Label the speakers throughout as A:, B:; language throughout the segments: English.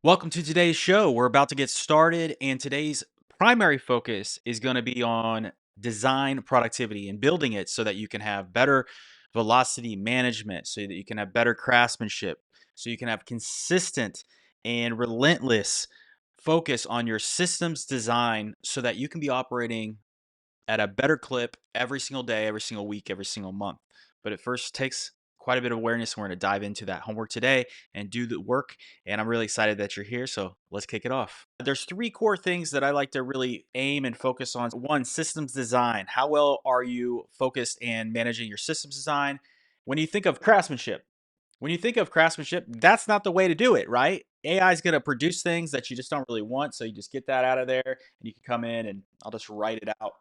A: Welcome to today's show. We're about to get started, and today's primary focus is going to be on design productivity and building it so that you can have better velocity management, so that you can have better craftsmanship, so you can have consistent and relentless focus on your systems design so that you can be operating at a better clip every single day, every single week, every single month. But it first takes quite a bit of awareness. And we're going to dive into that homework today and do the work. And I'm really excited that you're here. So let's kick it off. There's three core things that I like to really aim and focus on. One, systems design. How well are you focused and managing your systems design? When you think of craftsmanship, that's not the way to do it, right? AI is going to produce things that you just don't really want. So you just get that out of there and you can come in and I'll just write it out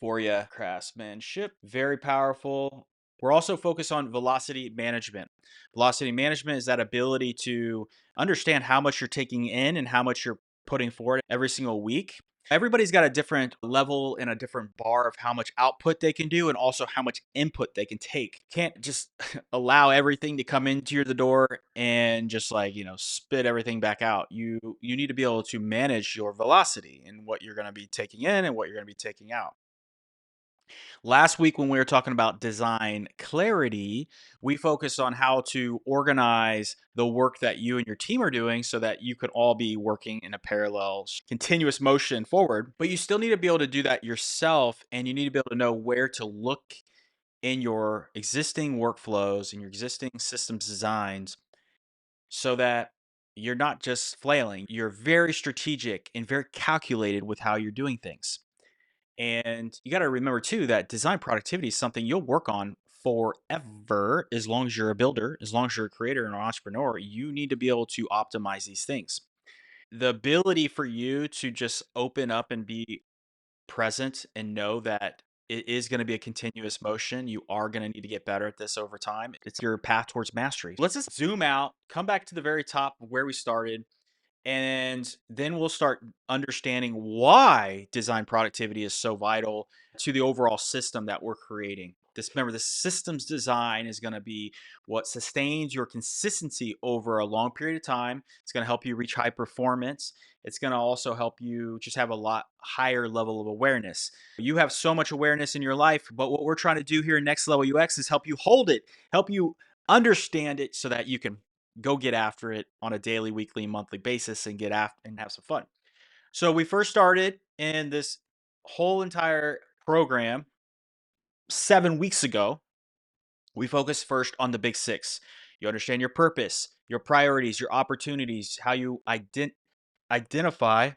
A: for you. Craftsmanship, very powerful. We're also focused on velocity management. Velocity management is that ability to understand how much you're taking in and how much you're putting forward every single week. Everybody's got a different level and a different bar of how much output they can do and also how much input they can take. Can't just allow everything to come into the door and just spit everything back out. You need to be able to manage your velocity and what you're going to be taking in and what you're going to be taking out. Last week, when we were talking about design clarity, we focused on how to organize the work that you and your team are doing so that you could all be working in a parallel, continuous motion forward. But you still need to be able to do that yourself, and you need to be able to know where to look in your existing workflows and your existing systems designs so that you're not just flailing. You're very strategic and very calculated with how you're doing things. And you got to remember too that design productivity is something you'll work on forever as long as you're a builder, as long as you're a creator and an entrepreneur. You need to be able to optimize these things. The ability for you to just open up and be present and know that it is going to be a continuous motion. You are going to need to get better at this over time. It's your path towards mastery. Let's just zoom out, come back to the very top of where we started, and then we'll start understanding why design productivity is so vital to the overall system that we're creating. Remember, the systems design is going to be what sustains your consistency over a long period of time. It's going to help you reach high performance. It's going to also help you just have a lot higher level of awareness. You have so much awareness in your life, but what we're trying to do here in Next Level UX is help you hold it, help you understand it so that you can go get after it on a daily, weekly, monthly basis and get after and have some fun. So we first started in this whole entire program 7 weeks ago. We focused first on the big six. You understand your purpose, your priorities, your opportunities, how you identify,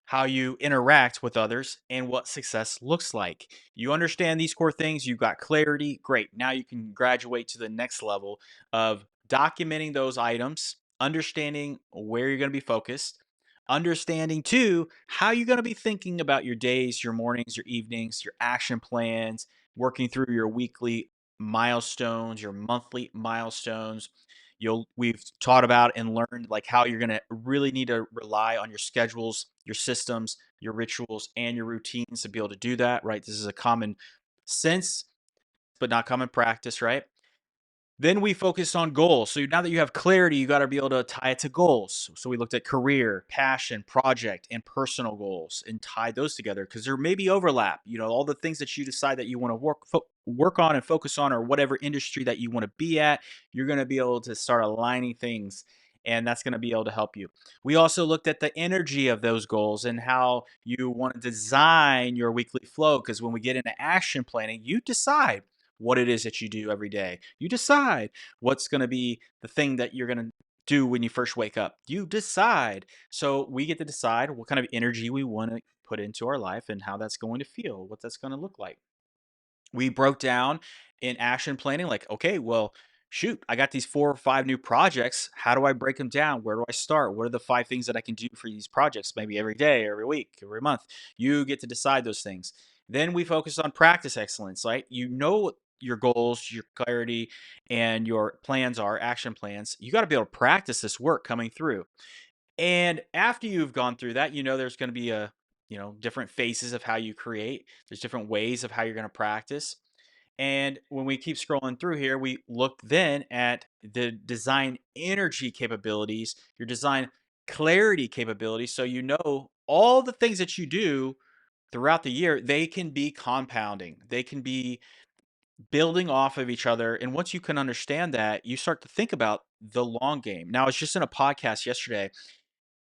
A: how you interact with others, and what success looks like. You understand these core things, you've got clarity. Great. Now you can graduate to the next level of documenting those items, understanding where you're going to be focused, understanding too how you're going to be thinking about your days, your mornings, your evenings, your action plans, working through your weekly milestones, your monthly milestones. We've taught about and learned like how you're going to really need to rely on your schedules, your systems, your rituals, and your routines to be able to do that, right? This is a common sense but not common practice, right? Then we focused on goals. So now that you have clarity, you got to be able to tie it to goals. So we looked at career, passion, project, and personal goals and tied those together because there may be overlap. All the things that you decide that you want to work on and focus on, or whatever industry that you want to be at, you're going to be able to start aligning things. And that's going to be able to help you. We also looked at the energy of those goals and how you want to design your weekly flow. Because when we get into action planning, you decide what it is that you do every day. You decide what's going to be the thing that you're going to do when you first wake up. You decide. So we get to decide what kind of energy we want to put into our life and how that's going to feel, what that's going to look like. We broke down in action planning like, okay, well, shoot, I got these 4 or 5 new projects. How do I break them down? Where do I start? What are the 5 things that I can do for these projects? Maybe every day, every week, every month. You get to decide those things. Then we focus on practice excellence, right? You know what your goals, your clarity, and your plans are, action plans. You got to be able to practice this work coming through. And after you've gone through that, there's going to be different phases of how you create. There's different ways of how you're going to practice. And when we keep scrolling through here, we look then at the design energy capabilities, your design clarity capabilities. So you know all the things that you do throughout the year, they can be compounding. They can be building off of each other. And once you can understand that, you start to think about the long game. Now, I was just in a podcast yesterday,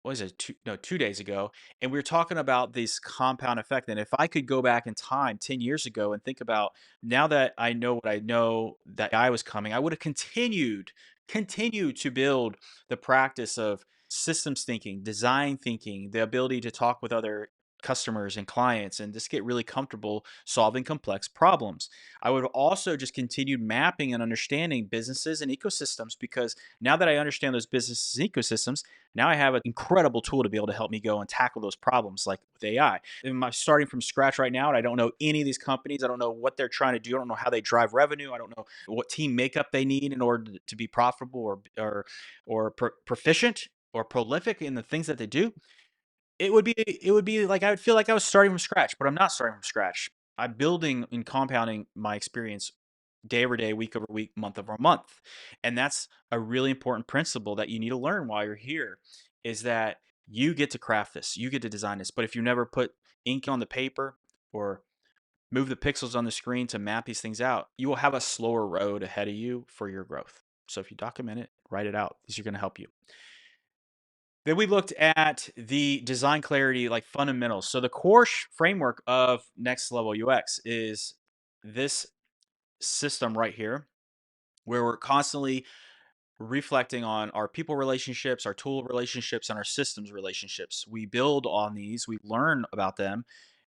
A: what was it, 2 days ago, and we were talking about this compound effect. And if I could go back in time 10 years ago and think about, now that I know what I know, that I was coming, I would have continued to build the practice of systems thinking, design thinking, the ability to talk with other customers and clients and just get really comfortable solving complex problems. I would have also just continued mapping and understanding businesses and ecosystems, because now that I understand those businesses and ecosystems, now I have an incredible tool to be able to help me go and tackle those problems, like with AI. Am I starting from scratch right now? And I don't know any of these companies. I don't know what they're trying to do. I don't know how they drive revenue. I don't know what team makeup they need in order to be profitable or proficient or prolific in the things that they do. It would be like I would feel like I was starting from scratch, but I'm not starting from scratch. I'm building and compounding my experience day over day, week over week, month over month. And that's a really important principle that you need to learn while you're here, is that you get to craft this, you get to design this. But if you never put ink on the paper or move the pixels on the screen to map these things out, you will have a slower road ahead of you for your growth. So if you document it, write it out, these are going to help you. Then we looked at the design clarity, like fundamentals. So the core framework of next level UX is this system right here, where we're constantly reflecting on our people relationships, our tool relationships, and our systems relationships. We build on these, we learn about them,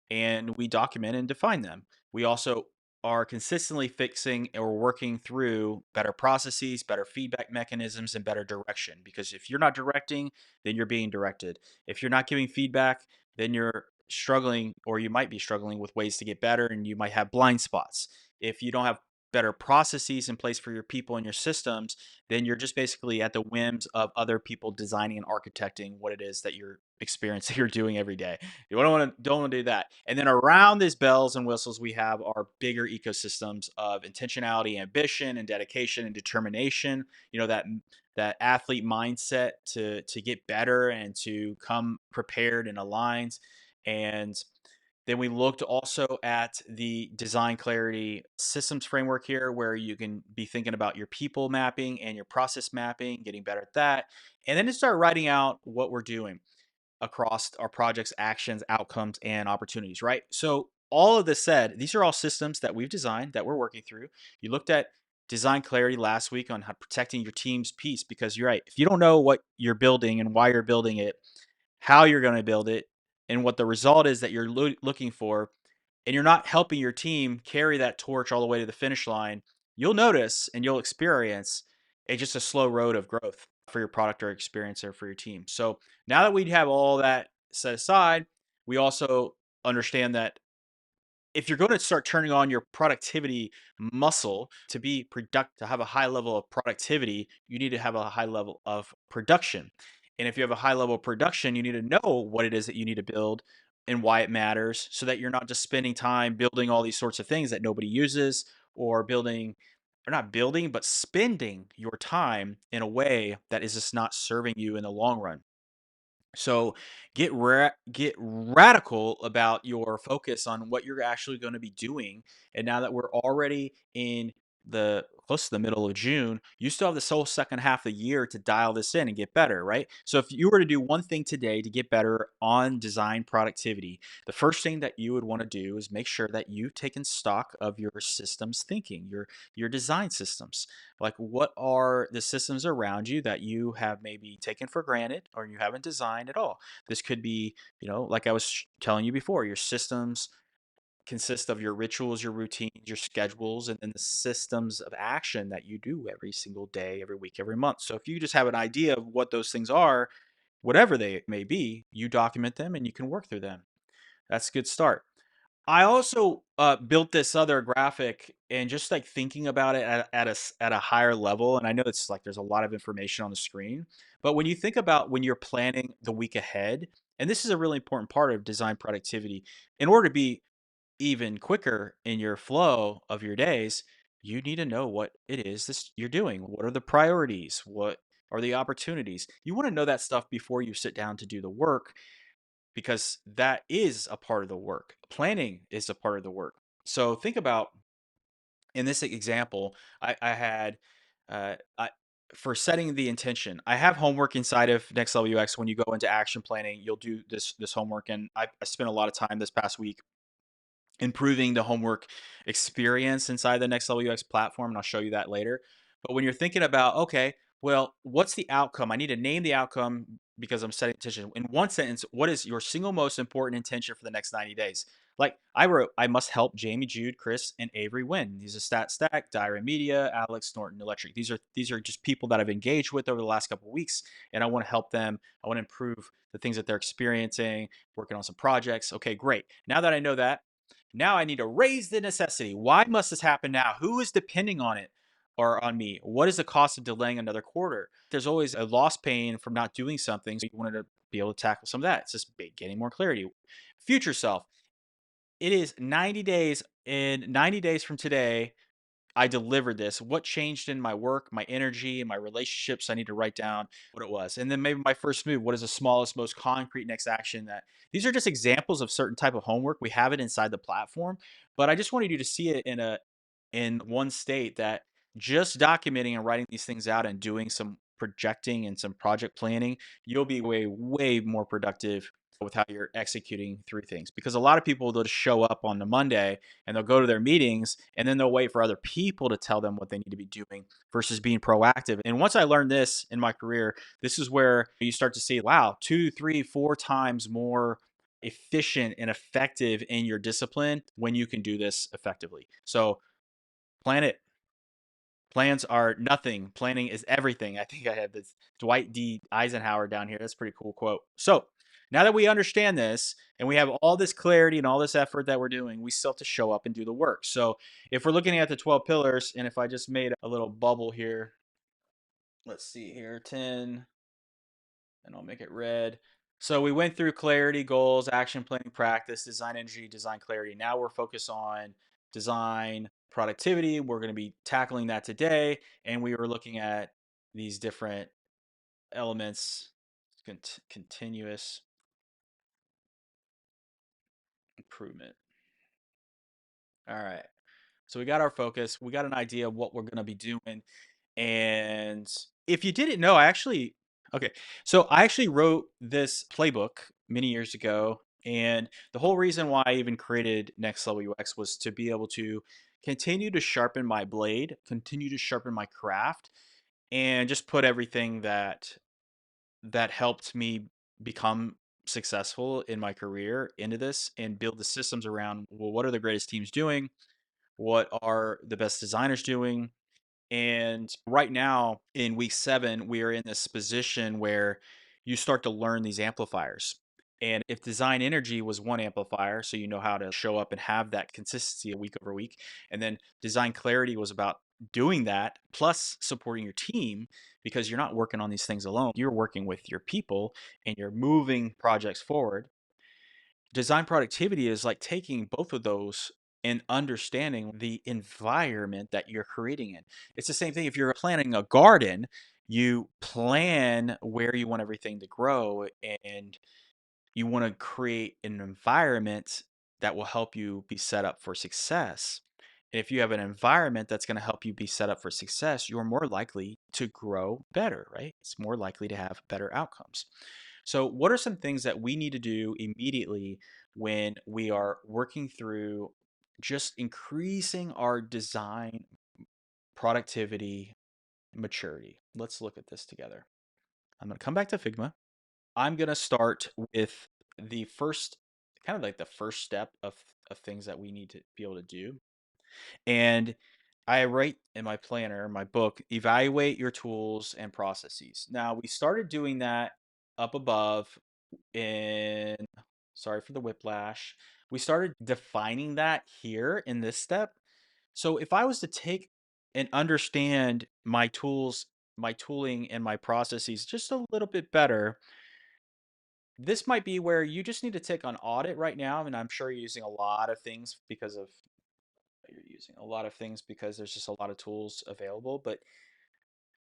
A: and we document and define them. We also are consistently fixing or working through better processes, better feedback mechanisms, and better direction. Because if you're not directing, then you're being directed. If you're not giving feedback, then you're struggling, or you might be struggling with ways to get better, and you might have blind spots. If you don't have better processes in place for your people and your systems, then you're just basically at the whims of other people designing and architecting what it is that you're experiencing, you're doing every day. You don't want to do that. And then around these bells and whistles, we have our bigger ecosystems of intentionality, ambition, and dedication and determination. That athlete mindset to get better and to come prepared and aligned. And then we looked also at the design clarity systems framework here, where you can be thinking about your people mapping and your process mapping, getting better at that. And then to start writing out what we're doing across our projects, actions, outcomes, and opportunities, right? So, all of this said, these are all systems that we've designed that we're working through. You looked at design clarity last week on how protecting your team's peace, because you're right. If you don't know what you're building and why you're building it, how you're going to build it, and what the result is that you're looking for, and you're not helping your team carry that torch all the way to the finish line, you'll notice and you'll experience just a slow road of growth for your product or experience or for your team. So now that we have all that set aside, we also understand that if you're going to start turning on your productivity muscle to be productive, to have a high level of productivity, you need to have a high level of production. And if you have a high level of production, you need to know what it is that you need to build and why it matters, so that you're not just spending time building all these sorts of things that nobody uses, or not building, but spending your time in a way that is just not serving you in the long run. So get radical about your focus on what you're actually going to be doing. And now that we're already in the close to the middle of June, you still have this whole second half of the year to dial this in and get better, right? So if you were to do one thing today to get better on design productivity, the first thing that you would want to do is make sure that you've taken stock of your systems thinking, your design systems. Like, what are the systems around you that you have maybe taken for granted or you haven't designed at all? This could be, like I was telling you before, your systems consist of your rituals, your routines, your schedules, and then the systems of action that you do every single day, every week, every month. So if you just have an idea of what those things are, whatever they may be, you document them and you can work through them. That's a good start. I also built this other graphic, and just like thinking about it at a higher level. And I know it's like there's a lot of information on the screen, but when you think about when you're planning the week ahead, and this is a really important part of design productivity, in order to be even quicker in your flow of your days, you need to know what it is this you're doing. What are the priorities? What are the opportunities? You want to know that stuff before you sit down to do the work because that is a part of the work. Planning is a part of the work. So think about in this example, I had I for setting the intention. I have homework inside of Next Level UX. When you go into action planning, you'll do this homework, and I spent a lot of time this past week improving the homework experience inside the Next Level UX platform, and I'll show you that later. But when you're thinking about, okay, well, what's the outcome? I need to name the outcome because I'm setting intention. In one sentence, what is your single most important intention for the next 90 days? Like I wrote, I must help Jamie, Jude, Chris, and Avery win. These are Stack, Diary Media, Alex, Norton Electric. These are just people that I've engaged with over the last couple of weeks, and I want to help them. I want to improve the things that they're experiencing, working on some projects. Okay, great. Now that I know that, now I need to raise the necessity. Why must this happen now? Who is depending on it or on me? What is the cost of delaying another quarter? There's always a loss pain from not doing something. So you wanted to be able to tackle some of that. It's just getting more clarity. Future self. It is 90 days. In 90 days from today, I delivered this. What changed in my work, my energy, and my relationships? I need to write down what it was. And then maybe my first move. What is the smallest, most concrete next action that these are just examples of certain type of homework. We have it inside the platform, but I just wanted you to see it in one state that just documenting and writing these things out and doing some projecting and some project planning, you'll be way more productive with how you're executing through things. Because a lot of people, they'll just show up on the Monday and they'll go to their meetings and then they'll wait for other people to tell them what they need to be doing versus being proactive. And once I learned this in my career, this is where you start to see, wow, 2, 3, 4 times more efficient and effective in your discipline when you can do this effectively. So plan it. Plans are nothing. Planning is everything. I think I have this Dwight D. Eisenhower down here. That's a pretty cool quote. So now that we understand this and we have all this clarity and all this effort that we're doing, we still have to show up and do the work. So if we're looking at the 12 pillars, and if I just made a little bubble here, let's see here, 10, and I'll make it red. So we went through clarity, goals, action planning, practice, design energy, design clarity. Now we're focused on design productivity. We're going to be tackling that today. And we were looking at these different elements, continuous improvement. All right. So we got our focus. We got an idea of what we're going to be doing. And if you didn't know, okay, so I actually wrote this playbook many years ago. And the whole reason why I even created Next Level UX was to be able to continue to sharpen my blade, continue to sharpen my craft, and just put everything that helped me become successful in my career into this and build the systems around, well, what are the greatest teams doing? What are the best designers doing? And right now in week 7, we are in this position where you start to learn these amplifiers. And if design energy was one amplifier, so you know how to show up and have that consistency week over week, and then design clarity was about doing that plus supporting your team because you're not working on these things alone. You're working with your people and you're moving projects forward. Design productivity is like taking both of those and understanding the environment that you're creating in. It's the same thing if you're planting a garden, you plan where you want everything to grow and you want to create an environment that will help you be set up for success. And if you have an environment that's going to help you be set up for success, you're more likely to grow better, right? It's more likely to have better outcomes. So, what are some things that we need to do immediately when we are working through just increasing our design productivity maturity? Let's look at this together. I'm going to come back to Figma. I'm going to start with the first, kind of like the first step of things that we need to be able to do. And I write in my planner, my book, evaluate your tools and processes. Now, we started doing that up above in, sorry for the whiplash. We started defining that here in this step. So if I was to take and understand my tools, my tooling, and my processes just a little bit better, This might be where you just need to take an audit right now, and I'm sure you're using a lot of things because of you're using a lot of things because there's just a lot of tools available, but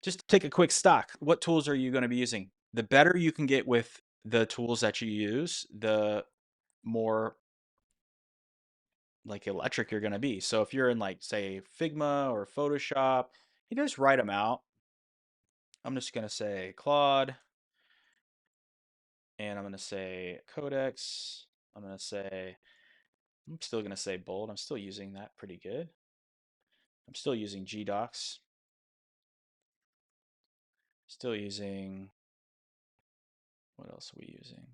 A: just take a quick stock. What tools are you going to be using? The better you can get with the tools that you use, the more like electric you're going to be. So if you're in like say Figma or Photoshop, you just write them out. I'm just going to say Claude and I'm going to say Codex. I'm going to say I'm still going to say bold. I'm still using that pretty good. I'm still using GDocs. Still using what else are we using?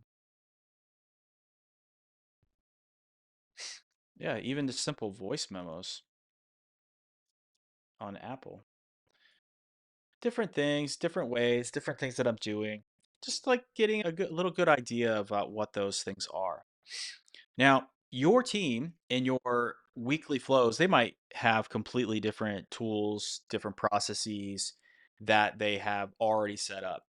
A: Yeah, even the simple voice memos on Apple. Different things, different ways, different things that I'm doing. Just like getting a good idea about what those things are. Now, your team and your weekly flows, they might have completely different tools, different processes that they have already set up.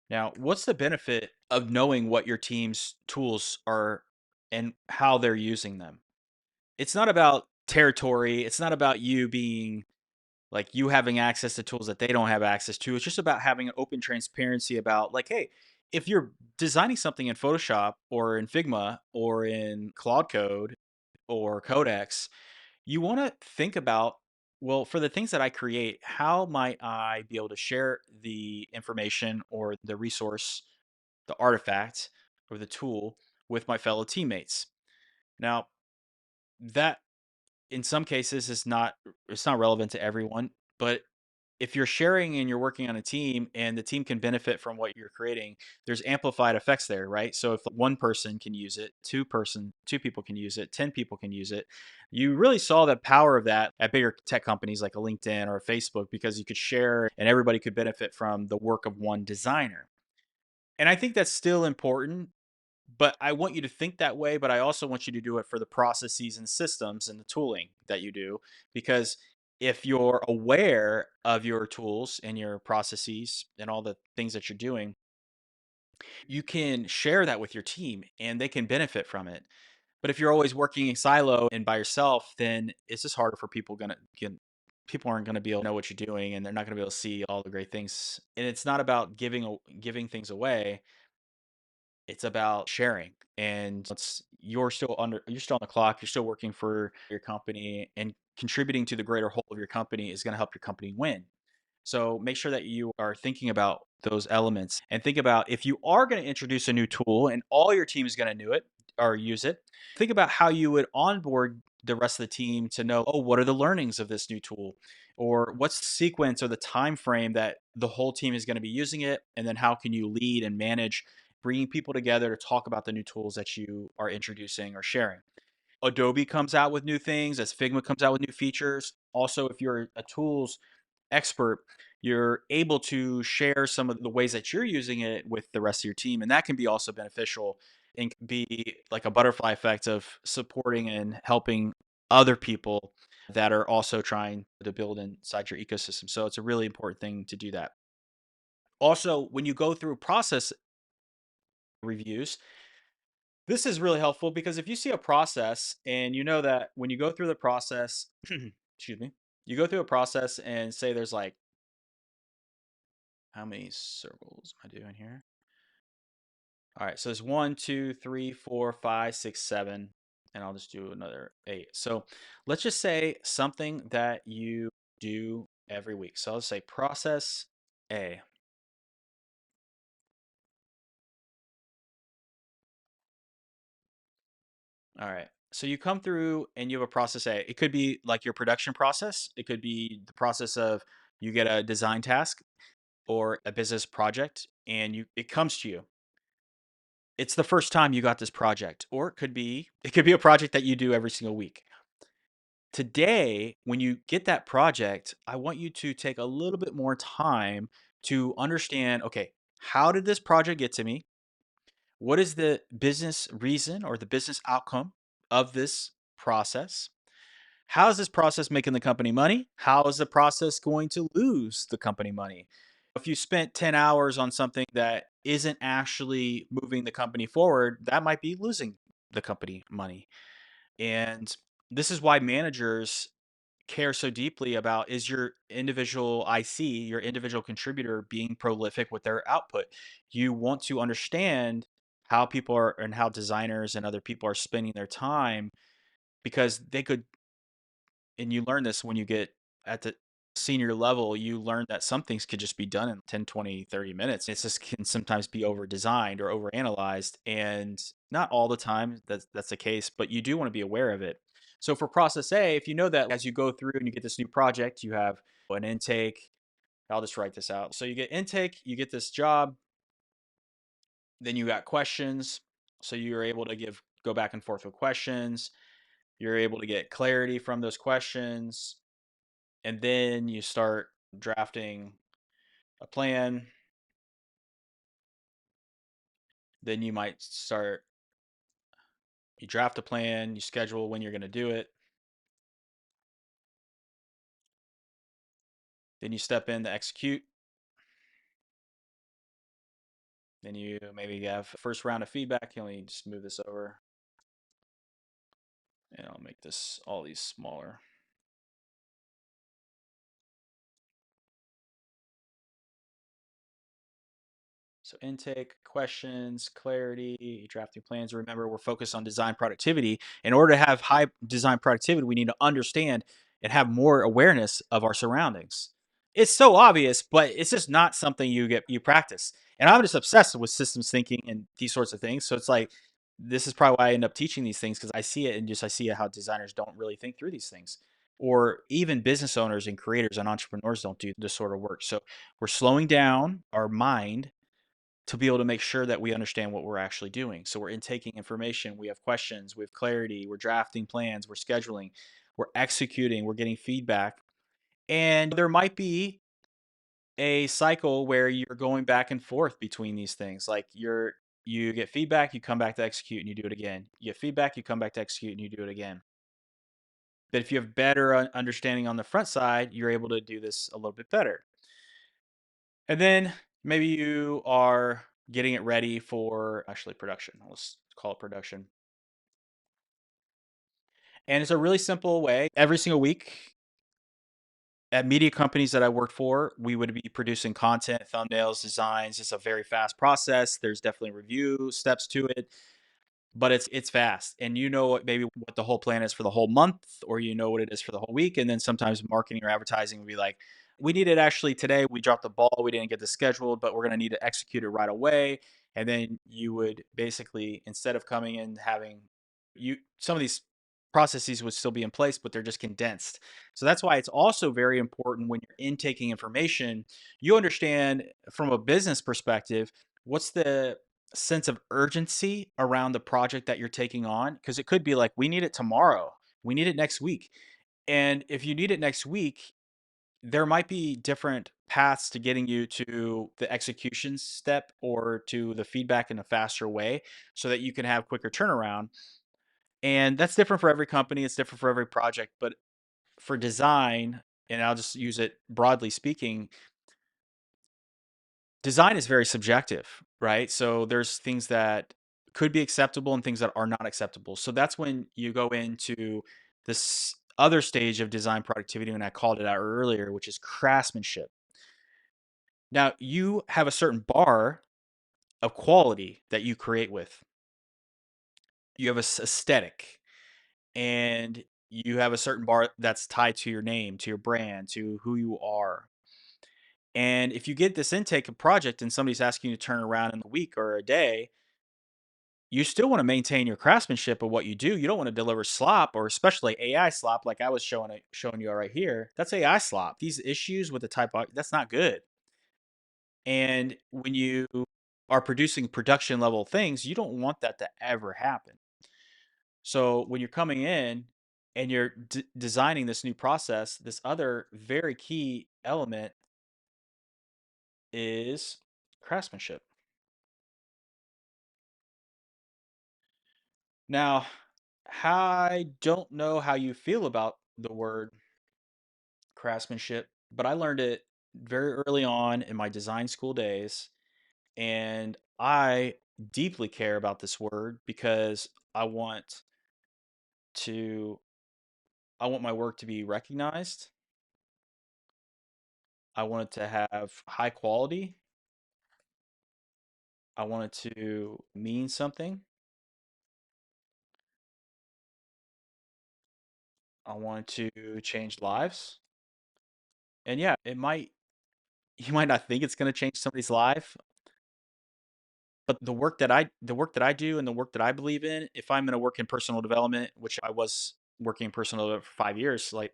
A: Now, what's the benefit of knowing what your team's tools are and how they're using them? It's not about territory. It's not about you being like you having access to tools that they don't have access to. It's just about having an open transparency about like, hey, if you're designing something in Photoshop or in Figma or in Claude Code or Codex, you want to think about, well, for the things that I create, how might I be able to share the information or the resource, the artifact or the tool with my fellow teammates? Now, that in some cases it's not relevant to everyone, but if you're sharing and you're working on a team and the team can benefit from what you're creating, there's amplified effects there, right? So if one person can use it, two people can use it, 10 people can use it. You really saw the power of that at bigger tech companies like a LinkedIn or a Facebook because you could share and everybody could benefit from the work of one designer. And I think that's still important, but I want you to think that way, but I also want you to do it for the processes and systems and the tooling that you do. Because if you're aware of your tools and your processes and all the things that you're doing, you can share that with your team and they can benefit from it. But if you're always working in silo and by yourself, then it's just harder for people aren't going to be able to know what you're doing and they're not going to be able to see all the great things. And it's not about giving things away, it's about sharing, and it's you're still on the clock, you're still working for your company, and contributing to the greater whole of your company is going to help your company win. So make sure that you are thinking about those elements and think about if you are going to introduce a new tool and all your team is going to know it or use it, think about how you would onboard the rest of the team to know, oh, what are the learnings of this new tool? Or what's the sequence or the time frame that the whole team is going to be using it? And then how can you lead and manage bringing people together to talk about the new tools that you are introducing or sharing? Adobe comes out with new things, as Figma comes out with new features. Also, if you're a tools expert, you're able to share some of the ways that you're using it with the rest of your team. And that can be also beneficial and can be like a butterfly effect of supporting and helping other people that are also trying to build inside your ecosystem. So it's a really important thing to do that. Also, when you go through process reviews, this is really helpful because if you see a process and you know that when you go through the process, excuse me, you go through a process and say there's like, how many circles am I doing here? All right, so there's one, two, three, four, five, six, seven, and I'll just do another eight. So let's just say something that you do every week. So I'll say process A. All right. So you come through and you have a process A. It could be like your production process. It could be the process of you get a design task or a business project and you it comes to you. It's the first time you got this project, or it could be a project that you do every single week. Today, when you get that project, I want you to take a little bit more time to understand, okay, how did this project get to me? What is the business reason or the business outcome of this process? How is this process making the company money? How is the process going to lose the company money? If you spent 10 hours on something that isn't actually moving the company forward, that might be losing the company money. And this is why managers care so deeply about, is your individual IC, your individual contributor, being prolific with their output. You want to understand how people are and how designers and other people are spending their time, because they could, and you learn this when you get at the senior level, you learn that some things could just be done in 10, 20, 30 minutes. It just can sometimes be over designed or over analyzed. And not all the time that's the case, but you do want to be aware of it. So for process A, if you know that as you go through and you get this new project, you have an intake. I'll just write this out. So you get intake, you get this job, then you got questions. So you're able to go back and forth with questions. You're able to get clarity from those questions, and then you start drafting a plan. Then you draft a plan, you schedule when you're going to do it. Then you step in to execute. Then you maybe have first round of feedback. Let me just move this over, and I'll make all these smaller. So intake, questions, clarity, drafting plans. Remember, we're focused on design productivity. In order to have high design productivity, we need to understand and have more awareness of our surroundings. It's so obvious, but it's just not something you practice. And I'm just obsessed with systems thinking and these sorts of things. So it's like, this is probably why I end up teaching these things, because I see it, and just I see how designers don't really think through these things. Or even business owners and creators and entrepreneurs don't do this sort of work. So we're slowing down our mind to be able to make sure that we understand what we're actually doing. So we're intaking information, we have questions, we have clarity, we're drafting plans, we're scheduling, we're executing, we're getting feedback. And there might be a cycle where you're going back and forth between these things. Like you get feedback, you come back to execute and you do it again. You get feedback, you come back to execute and you do it again. But if you have better understanding on the front side, you're able to do this a little bit better. And then maybe you are getting it ready for actually production. Let's call it production. And it's a really simple way. Every single week at media companies that I worked for, we would be producing content, thumbnails, designs. It's a very fast process. There's definitely review steps to it, but it's fast, and you know what, maybe what the whole plan is for the whole month, or you know what it is for the whole week. And then sometimes marketing or advertising will be like, we need it actually today, we dropped the ball, we didn't get this scheduled, but we're going to need to execute it right away. And then you would basically, instead of coming in having some of these processes would still be in place, but they're just condensed. So that's why it's also very important when you're intaking information, you understand from a business perspective, what's the sense of urgency around the project that you're taking on, because it could be like, we need it tomorrow, we need it next week. And if you need it next week, there might be different paths to getting you to the execution step or to the feedback in a faster way, so that you can have quicker turnaround. And that's different for every company, it's different for every project. But for design, and I'll just use it broadly speaking, design is very subjective, right? So there's things that could be acceptable and things that are not acceptable. So that's when you go into this other stage of design productivity, and I called it out earlier, which is craftsmanship. Now, you have a certain bar of quality that you create with. You have a aesthetic, and you have a certain bar that's tied to your name, to your brand, to who you are. And if you get this intake of project and somebody's asking you to turn around in a week or a day, you still want to maintain your craftsmanship of what you do. You don't want to deliver slop, or especially AI slop, like I was showing you right here. That's AI slop. These issues with the that's not good. And when you are producing production level things, you don't want that to ever happen. So when you're coming in and you're designing this new process, this other very key element is craftsmanship. Now, I don't know how you feel about the word craftsmanship, but I learned it very early on in my design school days. And I deeply care about this word because to I want my work to be recognized. I want it to have high quality. I want it to mean something. I want it to change lives. And yeah, it might you might not think it's going to change somebody's life, but the work that I do and the work that I believe in, if I'm going to work in personal development, which I was working in personal development for 5 years, like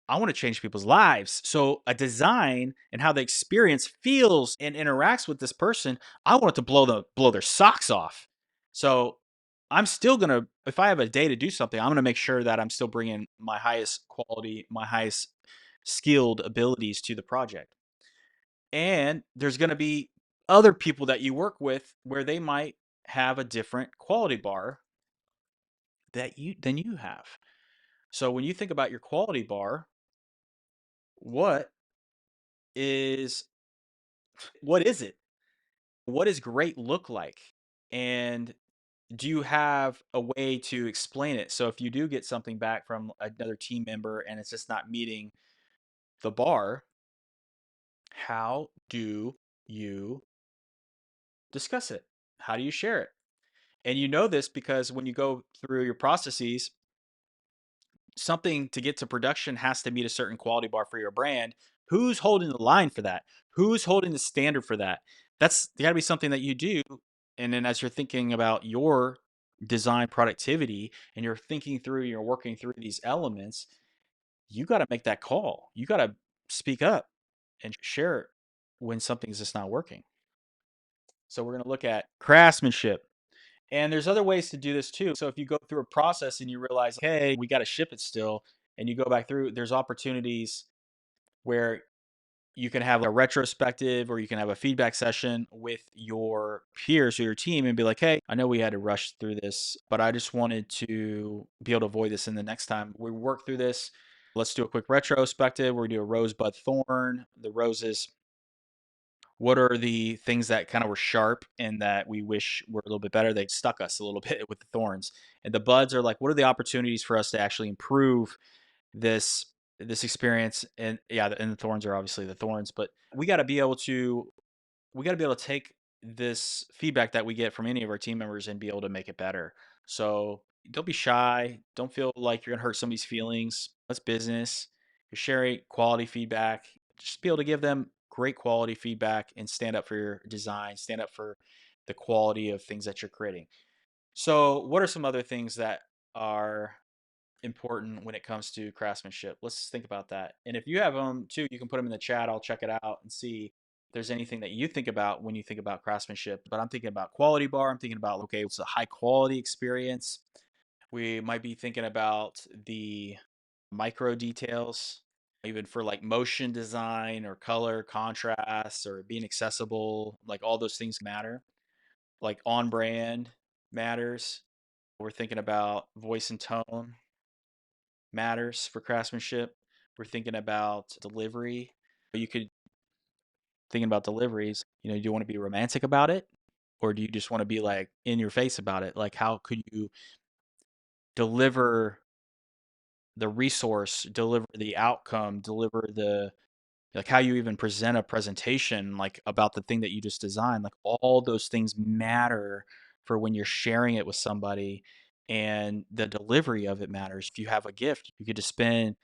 A: I want to change people's lives. So a design and how the experience feels and interacts with this person, I want it to blow their socks off. So I'm still gonna, if I have a day to do something, I'm gonna make sure that I'm still bringing my highest quality, my highest skilled abilities to the project. And there's gonna be other people that you work with where they might have a different quality bar that you than you have. So when you think about your quality bar, what is what is it? What does great look like? And do you have a way to explain it? So if you do get something back from another team member and it's just not meeting the bar, how do you discuss it? How do you share it? And you know this because when you go through your processes, something to get to production has to meet a certain quality bar for your brand. Who's holding the line for that? Who's holding the standard for that? That's got to be something that you do. And then as you're thinking about your design productivity and you're thinking through, you're working through these elements, you got to make that call. You got to speak up and share it when something's just not working. So we're going to look at craftsmanship. And there's other ways to do this too. So if you go through a process and you realize, hey, we got to ship it still, and you go back through, there's opportunities where you can have a retrospective or you can have a feedback session with your peers or your team and be like, hey, I know we had to rush through this, but I just wanted to be able to avoid this in the next time we work through this. Let's do a quick retrospective. We're going to do a rosebud thorn. The roses, what are the things that kind of were sharp and that we wish were a little bit better? They stuck us a little bit with the thorns. And the buds are like, what are the opportunities for us to actually improve this experience? And yeah, and the thorns are obviously the thorns, but we got to be able to take this feedback that we get from any of our team members and be able to make it better. So don't be shy. Don't feel like you're gonna hurt somebody's feelings. That's business. You're sharing quality feedback. Just be able to give them great quality feedback and stand up for your design, stand up for the quality of things that you're creating. So, what are some other things that are important when it comes to craftsmanship? Let's think about that. And if you have them too, you can put them in the chat. I'll check it out and see if there's anything that you think about when you think about craftsmanship. But I'm thinking about quality bar. I'm thinking about, okay, it's a high quality experience. We might be thinking about the micro details, even for like motion design or color contrast or being accessible. Like all those things matter. Like on brand matters. We're thinking about voice and tone matters for craftsmanship. We're thinking about delivery. You could thinking about deliveries, do you want to be romantic about it? Or do you just want to be like in your face about it? Like how could you deliver the resource, deliver the outcome, deliver the like how you even present a presentation like about the thing that you just designed, like all those things matter for when you're sharing it with somebody, and the delivery of it matters. If you have a gift, you could just spend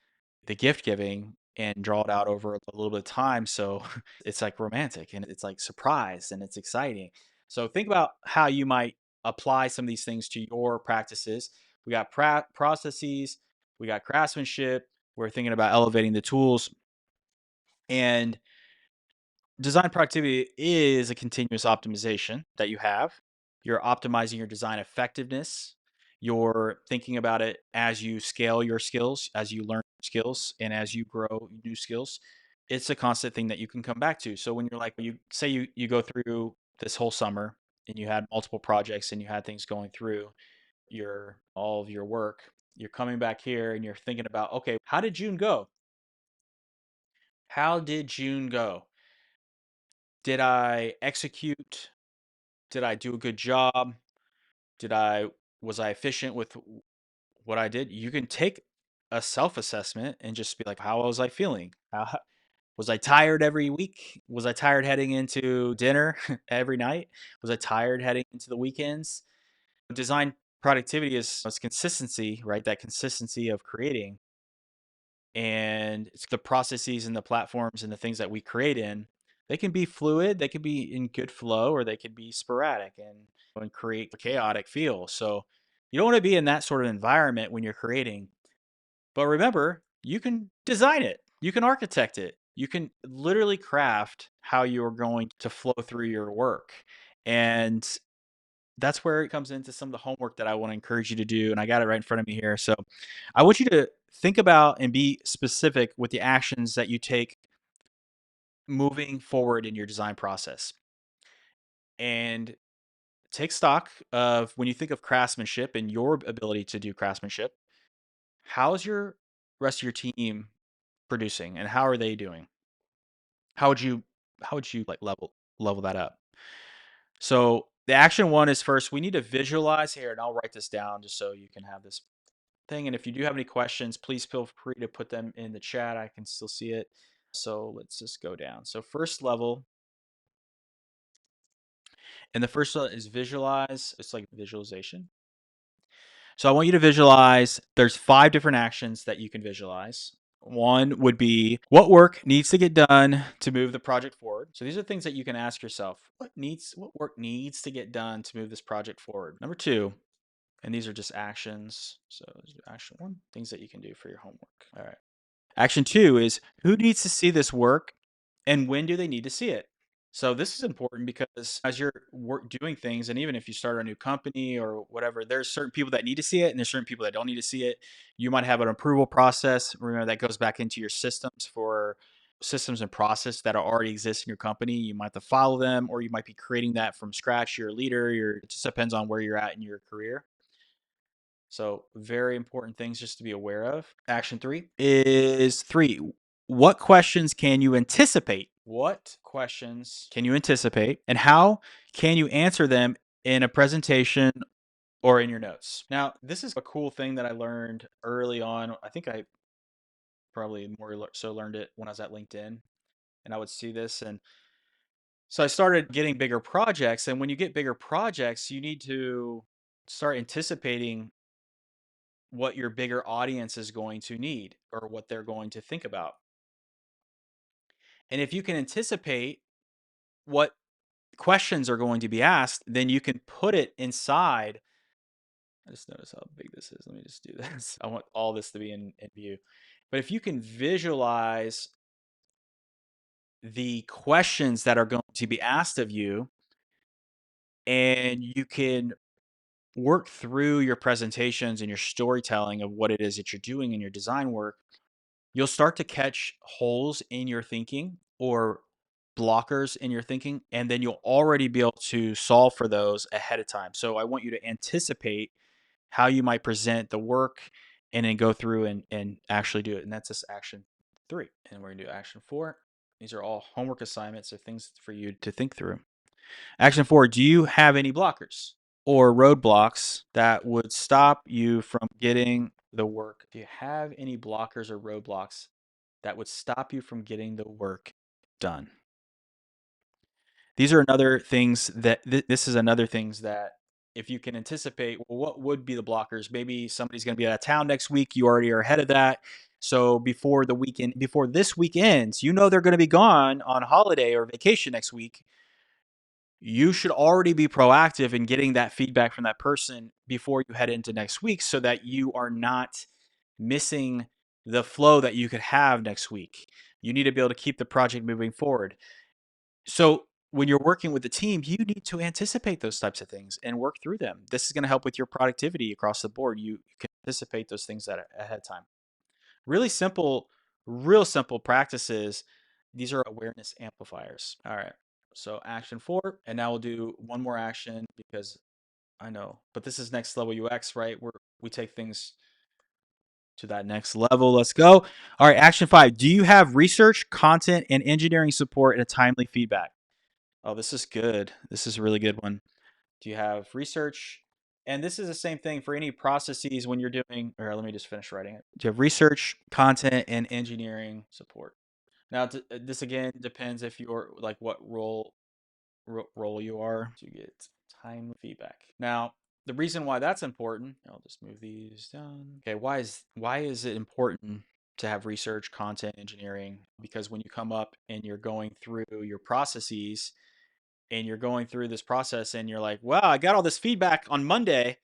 A: the gift giving and draw it out over a little bit of time, so it's like romantic and it's like surprise and it's exciting. So think about how you might apply some of these things to your practices. We got processes, we got craftsmanship, we're thinking about elevating the tools. And design productivity is a continuous optimization that you have. You're optimizing your design effectiveness. You're thinking about it as you scale your skills, as you learn skills, and as you grow new skills. It's a constant thing that you can come back to. So when you're like, you say you go through this whole summer and you had multiple projects and you had things going through your all of your work, you're coming back here and you're thinking about, okay, how did June go? How did June go? Did I execute? Did I do a good job? Did I was I efficient with what I did? You can take a self-assessment and just be like, how was I feeling? Was I tired every week? Was I tired heading into dinner every night? Was I tired heading into the weekends? Design productivity is it's consistency, right? That consistency of creating, and it's the processes and the platforms and the things that we create in. They can be fluid, they can be in good flow, or they can be sporadic and create a chaotic feel. So you don't want to be in that sort of environment when you're creating. But remember, you can design it, you can architect it, you can literally craft how you're going to flow through your work. And that's where it comes into some of the homework that I want to encourage you to do. And I got it right in front of me here. So I want you to think about and be specific with the actions that you take moving forward in your design process. And take stock of when you think of craftsmanship and your ability to do craftsmanship, how's your rest of your team producing and how are they doing? How would you like level that up? So the action one is first, we need to visualize here, and I'll write this down just so you can have this thing. And if you do have any questions, please feel free to put them in the chat. I can still see it. So let's just go down. So first level, and the first one is visualize. It's like visualization. So I want you to visualize, there's 5 different actions that you can visualize. One would be what work needs to get done to move the project forward. So these are things that you can ask yourself. What work needs to get done to move this project forward? Number 2, and these are just actions. So action 1, things that you can do for your homework. All right. Action 2 is who needs to see this work and when do they need to see it? So this is important because as you're doing things, and even if you start a new company or whatever, there's certain people that need to see it, and there's certain people that don't need to see it. You might have an approval process. Remember that goes back into your systems for systems and process that already exist in your company. You might have to follow them, or you might be creating that from scratch. You're a leader. It just depends on where you're at in your career. So very important things just to be aware of. Action 3 is 3. What questions can you anticipate? What questions can you anticipate and how can you answer them in a presentation or in your notes? Now, this is a cool thing that I learned early on. I think I probably more so learned it when I was at LinkedIn and I would see this. And so I started getting bigger projects. And when you get bigger projects, you need to start anticipating what your bigger audience is going to need or what they're going to think about. And if you can anticipate what questions are going to be asked, then you can put it inside. I just noticed how big this is. Let me just do this. I want all this to be in view. But if you can visualize the questions that are going to be asked of you, and you can work through your presentations and your storytelling of what it is that you're doing in your design work, you'll start to catch holes in your thinking or blockers in your thinking, and then you'll already be able to solve for those ahead of time. So I want you to anticipate how you might present the work and then go through and actually do it. And that's just action 3. And we're gonna do action 4. These are all homework assignments or things for you to think through. Action 4, do you have any blockers or roadblocks that would stop you from getting the work? Do you have any blockers or roadblocks that would stop you from getting the work done? These are another things that this is another things that if you can anticipate, well, what would be the blockers? Maybe somebody's going to be out of town next week. You already are ahead of that. So before the weekend, before this week ends, you know they're going to be gone on holiday or vacation next week. You should already be proactive in getting that feedback from that person before you head into next week so that you are not missing the flow that you could have next week. You need to be able to keep the project moving forward. So when you're working with the team, you need to anticipate those types of things and work through them. This is going to help with your productivity across the board. You can anticipate those things ahead of time. Really simple, real simple practices. These are awareness amplifiers. All right. So action 4, and now we'll do one more action because I know, but this is next level UX, right? We take things to that next level. Let's go. All right, action 5. Do you have research, content, and engineering support and a timely feedback? Oh, this is good. This is a really good one. Do you have research? And this is the same thing for any processes when you're doing, or let me just finish writing it. Do you have research, content, and engineering support? Now, this again depends if you're like what role you are to get timely feedback. Now, the reason why that's important, I'll just move these down. Okay, why is it important to have research, content, engineering? Because when you come up and you're going through your processes and you're going through this process and you're like, wow, I got all this feedback on Monday.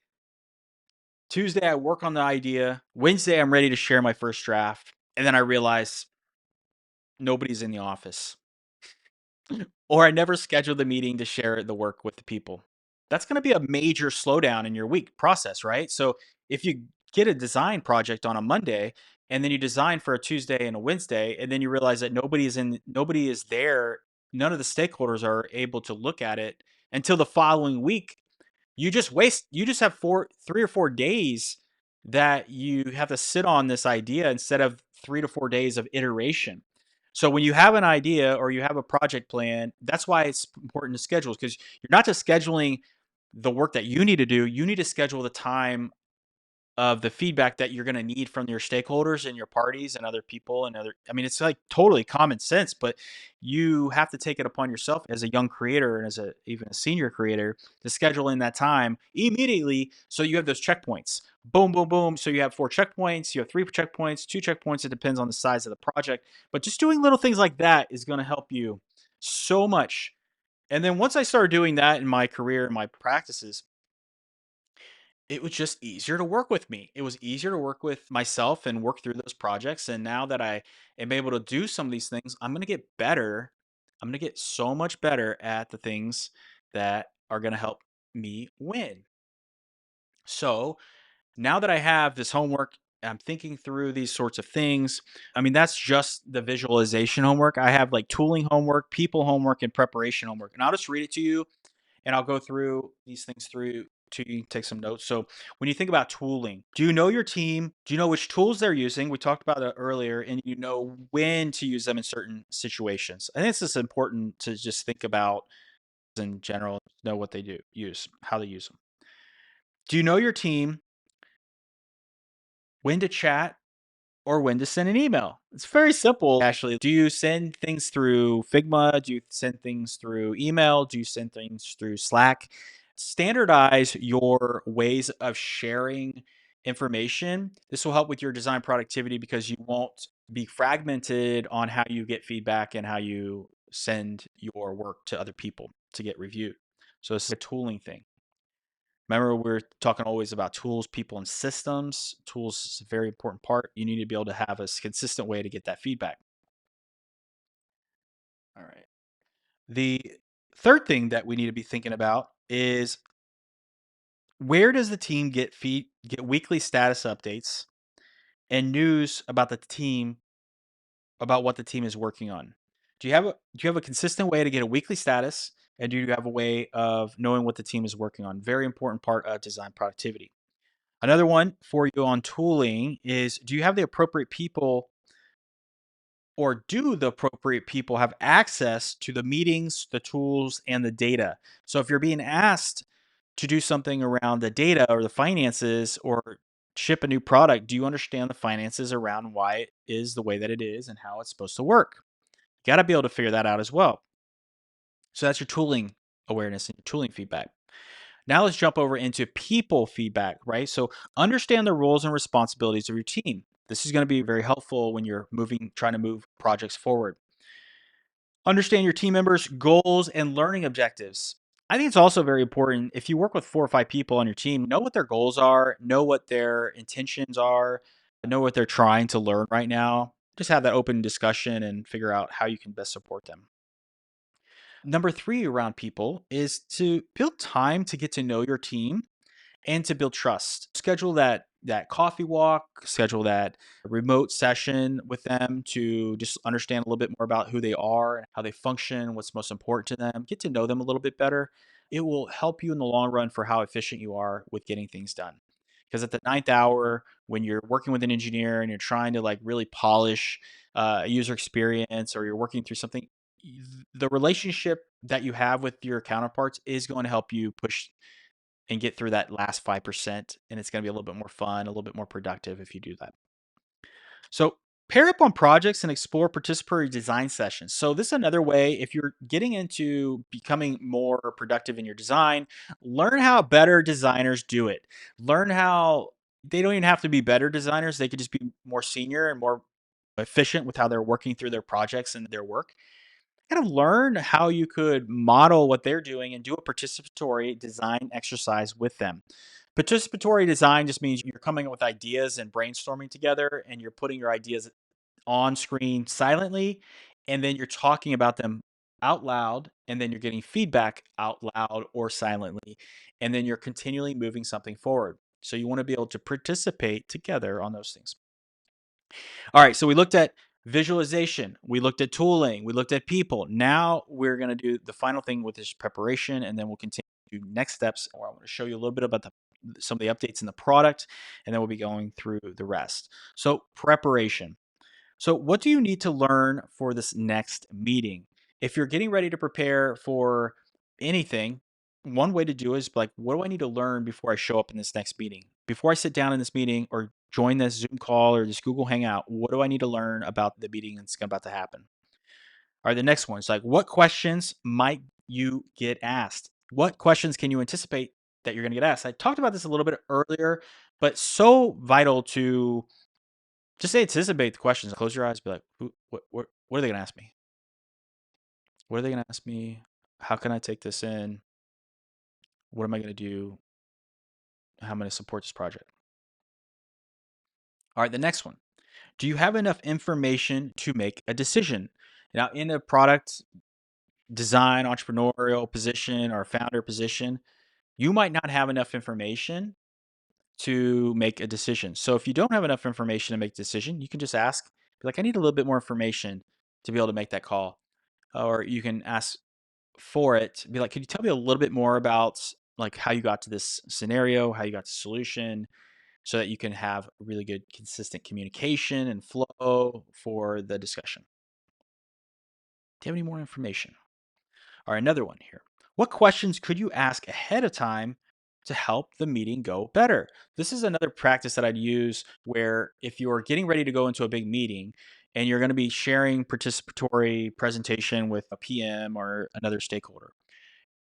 A: Tuesday, I work on the idea. Wednesday, I'm ready to share my first draft. And then I realize nobody's in the office. Or I never scheduled the meeting to share the work with the people. That's going to be a major slowdown in your week process, right? So if you get a design project on a Monday and then you design for a Tuesday and a Wednesday, and then you realize that nobody is there, none of the stakeholders are able to look at it until the following week, you just have 3 or 4 days that you have to sit on this idea instead of 3 to 4 days of iteration. So when you have an idea or you have a project plan, that's why it's important to schedule, because you're not just scheduling the work that you need to do, you need to schedule the time of the feedback that you're going to need from your stakeholders and your parties and other people and other. I mean, it's like totally common sense, but you have to take it upon yourself as a young creator and as a even a senior creator to schedule in that time immediately, so you have those checkpoints. Boom, boom, boom. So you have 4 checkpoints, you have 3 checkpoints, 2 checkpoints. It depends on the size of the project, but just doing little things like that is going to help you so much. And then once I started doing that in my career and my practices, it was just easier to work with me. It was easier to work with myself and work through those projects. And now that I am able to do some of these things, I'm going to get better. I'm going to get so much better at the things that are going to help me win. So now that I have this homework, I'm thinking through these sorts of things. I mean, that's just the visualization homework. I have like tooling homework, people homework, and preparation homework. And I'll just read it to you and I'll go through these things through to you, take some notes. So when you think about tooling, do you know your team? Do you know which tools they're using? We talked about that earlier, and you know when to use them in certain situations. I think it's just important to just think about in general, know what they do, use, how they use them. Do you know your team? When to chat or when to send an email? It's very simple, actually. Do you send things through Figma? Do you send things through email? Do you send things through Slack? Standardize your ways of sharing information. This will help with your design productivity because you won't be fragmented on how you get feedback and how you send your work to other people to get reviewed. So it's a tooling thing. Remember, we're talking always about tools, people, and systems. Tools is a very important part. You need to be able to have a consistent way to get that feedback. All right. The third thing that we need to be thinking about is, where does the team get weekly status updates and news about the team, about what the team is working on? Do you have a consistent way to get a weekly status, and do you have a way of knowing what the team is working on? Very important part of design productivity. Another one for you on tooling is, do you have the appropriate people, or do the appropriate people have access to the meetings, the tools, and the data? So if you're being asked to do something around the data or the finances or ship a new product, do you understand the finances around why it is the way that it is and how it's supposed to work? You got to be able to figure that out as well. So that's your tooling awareness and your tooling feedback. Now let's jump over into people feedback, right? So understand the roles and responsibilities of your team. This is going to be very helpful when you're trying to move projects forward. Understand your team members' goals and learning objectives. I think it's also very important, if you work with 4 or 5 people on your team, know what their goals are, know what their intentions are, know what they're trying to learn right now. Just have that open discussion and figure out how you can best support them. Number three around people is to build time to get to know your team and to build trust. Schedule that coffee walk, schedule that remote session with them to just understand a little bit more about who they are and how they function, what's most important to them. Get to know them a little bit better. It will help you in the long run for how efficient you are with getting things done. Because at the ninth hour, when you're working with an engineer and you're trying to like really polish a user experience, or you're working through something, the relationship that you have with your counterparts is going to help you push and get through that last 5%. And it's going to be a little bit more fun, a little bit more productive if you do that. So pair up on projects and explore participatory design sessions. So this is another way if you're getting into becoming more productive in your design, learn how better designers do it. Learn how they don't even have to be better designers. They could just be more senior and more efficient with how they're working through their projects and their work. Kind of learn how you could model what they're doing and do a participatory design exercise with them. Participatory design just means you're coming up with ideas and brainstorming together, and you're putting your ideas on screen silently, and then you're talking about them out loud, and then you're getting feedback out loud or silently, and then you're continually moving something forward. So you want to be able to participate together on those things. All right, so we looked at visualization, we looked at tooling, we looked at people. Now we're going to do the final thing with this preparation, and then we'll continue to next steps where I want to show you a little bit about some of the updates in the product, and then we'll be going through the rest. So preparation. So, what do you need to learn for this next meeting? If you're getting ready to prepare for anything, one way to do is like, what do I need to learn before I show up in this next meeting? Before I sit down in this meeting or join this Zoom call or this Google Hangout, what do I need to learn about the meeting that's about to happen? All right, the next one is like, what questions might you get asked? What questions can you anticipate that you're going to get asked? I talked about this a little bit earlier, but so vital to just anticipate the questions. Close your eyes. Be like, what are they gonna ask me? What are they gonna ask me? How can I take this in? What am I gonna do? How am I gonna support this project? All right, the next one. Do you have enough information to make a decision? Now, in a product design, entrepreneurial position, or founder position, you might not have enough information to make a decision. So if you don't have enough information to make a decision, you can just ask, be like, I need a little bit more information to be able to make that call. Or you can ask for it, be like, could you tell me a little bit more about like how you got to this scenario, how you got to the solution, so that you can have really good consistent communication and flow for the discussion. Do you have any more information? Or another one here. What questions could you ask ahead of time to help the meeting go better? This is another practice that I'd use where if you're getting ready to go into a big meeting and you're going to be sharing participatory presentation with a PM or another stakeholder,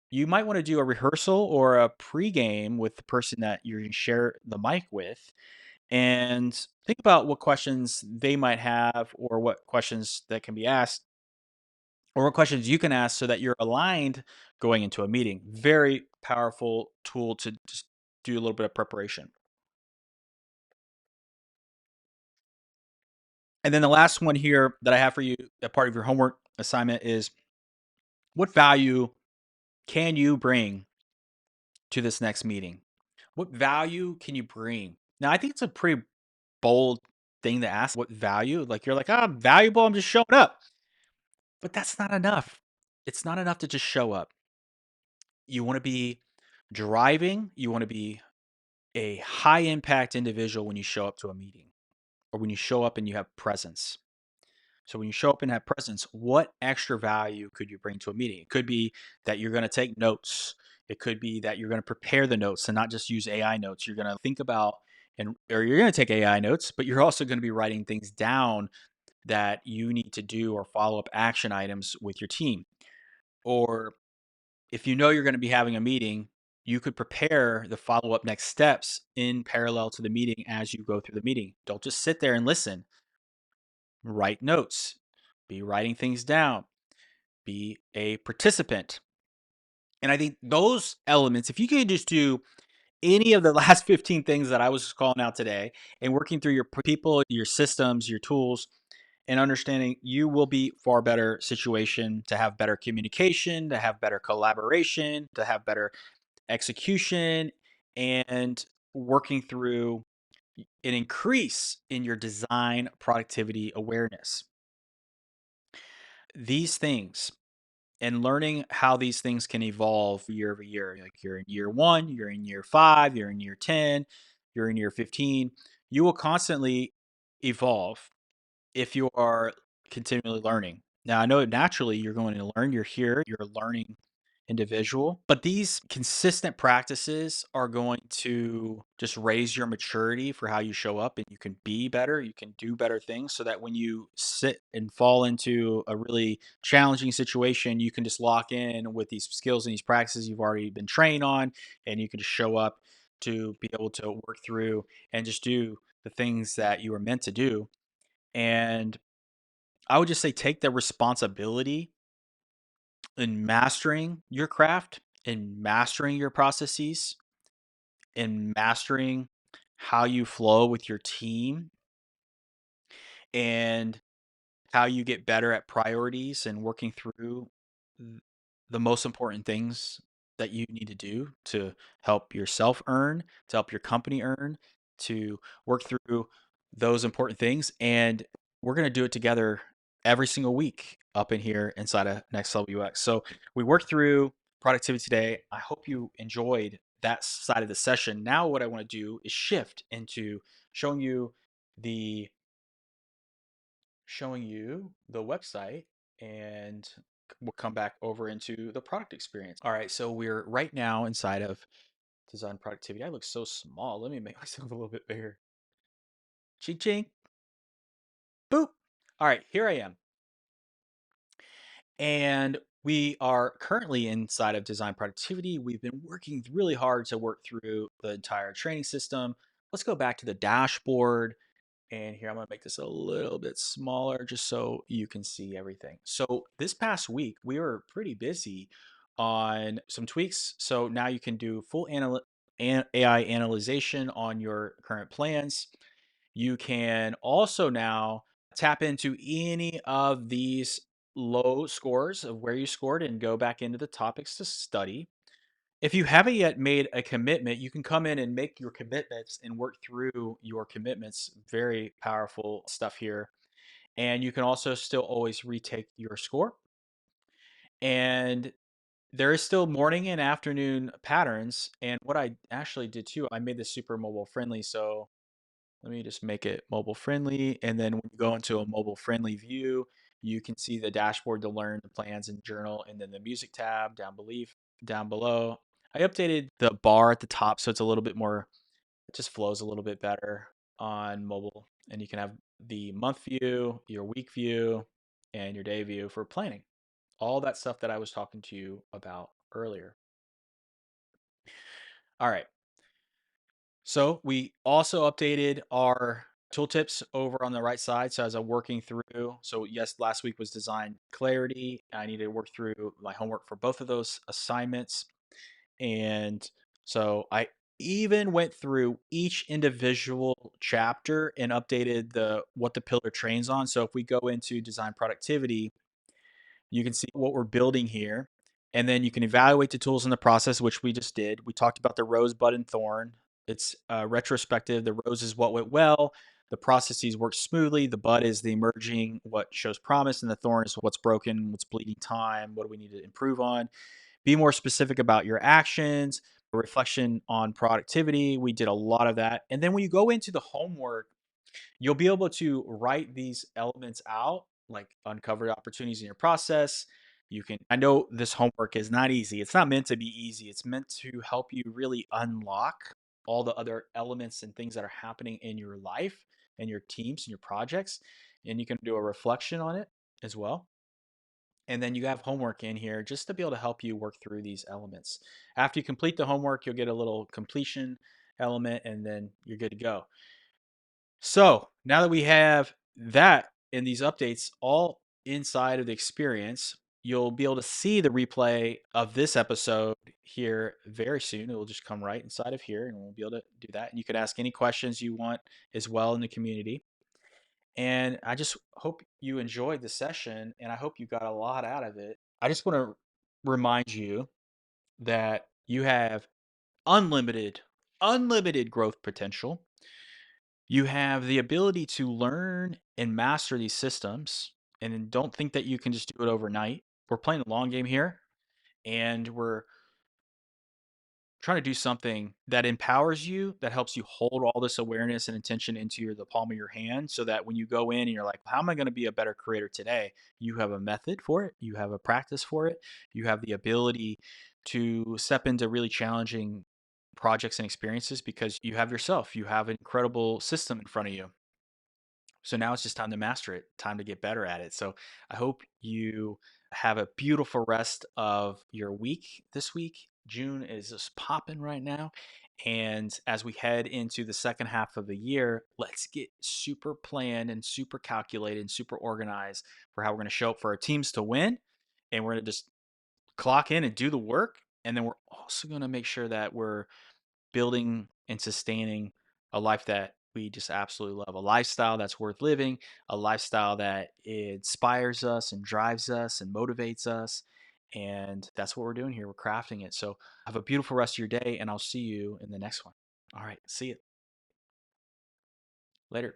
A: you might want to do a rehearsal or a pregame with the person that you're going to share the mic with and think about what questions they might have or what questions that can be asked or what questions you can ask so that you're aligned going into a meeting. Very powerful tool to just do a little bit of preparation. And then the last one here that I have for you, a part of your homework assignment is what value can you bring to this next meeting? What value can you bring? Now, I think it's a pretty bold thing to ask. What value? Like you're like, I'm valuable. I'm just showing up. But that's not enough. It's not enough to just show up. You want to be driving. You want to be a high impact individual when you show up to a meeting or when you show up and you have presence. So when you show up and have presence, what extra value could you bring to a meeting? It could be that you're going to take notes. It could be that you're going to prepare the notes and not just use AI notes. You're going to think about and or you're going to take AI notes, but you're also going to be writing things down that you need to do or follow up action items with your team. Or if you know you're going to be having a meeting, you could prepare the follow up next steps in parallel to the meeting as you go through the meeting. Don't just sit there and listen. Write notes, be writing things down, be a participant. And I think those elements, if you could just do any of the last 15 things that I was calling out today and working through your people, your systems, your tools, and understanding you will be far better situation to have better communication, to have better collaboration, to have better execution, and working through an increase in your design productivity awareness. These things and learning how these things can evolve year over year. Like you're in year one, you're in year five, you're in year 10, you're in year 15. You will constantly evolve if you are continually learning. Now, I know naturally you're going to learn. You're here, you're a learning individual, but these consistent practices are going to just raise your maturity for how you show up, and you can be better, you can do better things so that when you sit and fall into a really challenging situation, you can just lock in with these skills and these practices you've already been trained on, and you can just show up to be able to work through and just do the things that you were meant to do. And I would just say take the responsibility in mastering your craft, in mastering your processes, in mastering how you flow with your team, and how you get better at priorities and working through th- the most important things that you need to do to help yourself earn, to help your company earn, to work through those important things. And we're going to do it together every single week up in here inside of Next Level UX. So we worked through productivity today. I hope you enjoyed that side of the session. Now, what I want to do is shift into showing you the website, and we'll come back over into the product experience. All right, so we're right now inside of design productivity. I look so small. Let me make myself a little bit bigger. Ching ching. Boop. All right, here I am. And we are currently inside of design productivity. We've been working really hard to work through the entire training system. Let's go back to the dashboard. And here I'm going to make this a little bit smaller just so you can see everything. So this past week, we were pretty busy on some tweaks. So now you can do full AI analyzation on your current plans. You can also now tap into any of these low scores of where you scored and go back into the topics to study. If you haven't yet made a commitment, you can come in and make your commitments and work through your commitments. Very powerful stuff here. And you can also still always retake your score. And there is still morning and afternoon patterns. And what I actually did too, I made this super mobile friendly. So let me just make it mobile friendly. And then when you go into a mobile friendly view, you can see the dashboard to learn the plans and journal, and then the music tab down below. I updated the bar at the top so it's a little bit more, it just flows a little bit better on mobile. And you can have the month view, your week view, and your day view for planning. All that stuff that I was talking to you about earlier. All right. So we also updated our tooltips over on the right side. So as I'm working through, so yes, last week was design clarity. I needed to work through my homework for both of those assignments. And so I even went through each individual chapter and updated the what the pillar trains on. So if we go into design productivity, you can see what we're building here. And then you can evaluate the tools in the process, which we just did. We talked about the rose, bud, and thorn. It's retrospective. The rose is what went well. The processes work smoothly. The bud is the emerging, what shows promise. And the thorn is what's broken, what's bleeding time. What do we need to improve on? Be more specific about your actions, reflection on productivity. We did a lot of that. And then when you go into the homework, you'll be able to write these elements out, like uncovered opportunities in your process. You can, I know this homework is not easy. It's not meant to be easy. It's meant to help you really unlock all the other elements and things that are happening in your life and your teams and your projects. And you can do a reflection on it as well. And then you have homework in here just to be able to help you work through these elements. After you complete the homework, you'll get a little completion element, and then you're good to go. So now that we have that and these updates all inside of the experience, you'll be able to see the replay of this episode here very soon. It will just come right inside of here, and we'll be able to do that. And you can ask any questions you want as well in the community. And I just hope you enjoyed the session, and I hope you got a lot out of it. I just want to remind you that you have unlimited, unlimited growth potential. You have the ability to learn and master these systems, and don't think that you can just do it overnight. We're playing the long game here, and we're trying to do something that empowers you, that helps you hold all this awareness and intention into the palm of your hand so that when you go in and you're like, how am I going to be a better creator today? You have a method for it, you have a practice for it, you have the ability to step into really challenging projects and experiences because you have yourself, you have an incredible system in front of you. So now it's just time to master it, time to get better at it. So I hope you have a beautiful rest of your week this week. June is just popping right now. And as we head into the second half of the year, let's get super planned and super calculated and super organized for how we're going to show up for our teams to win. And we're going to just clock in and do the work. And then we're also going to make sure that we're building and sustaining a life that we just absolutely love, a lifestyle that's worth living, a lifestyle that inspires us and drives us and motivates us. And that's what we're doing here. We're crafting it. So have a beautiful rest of your day, and I'll see you in the next one. All right. See you later.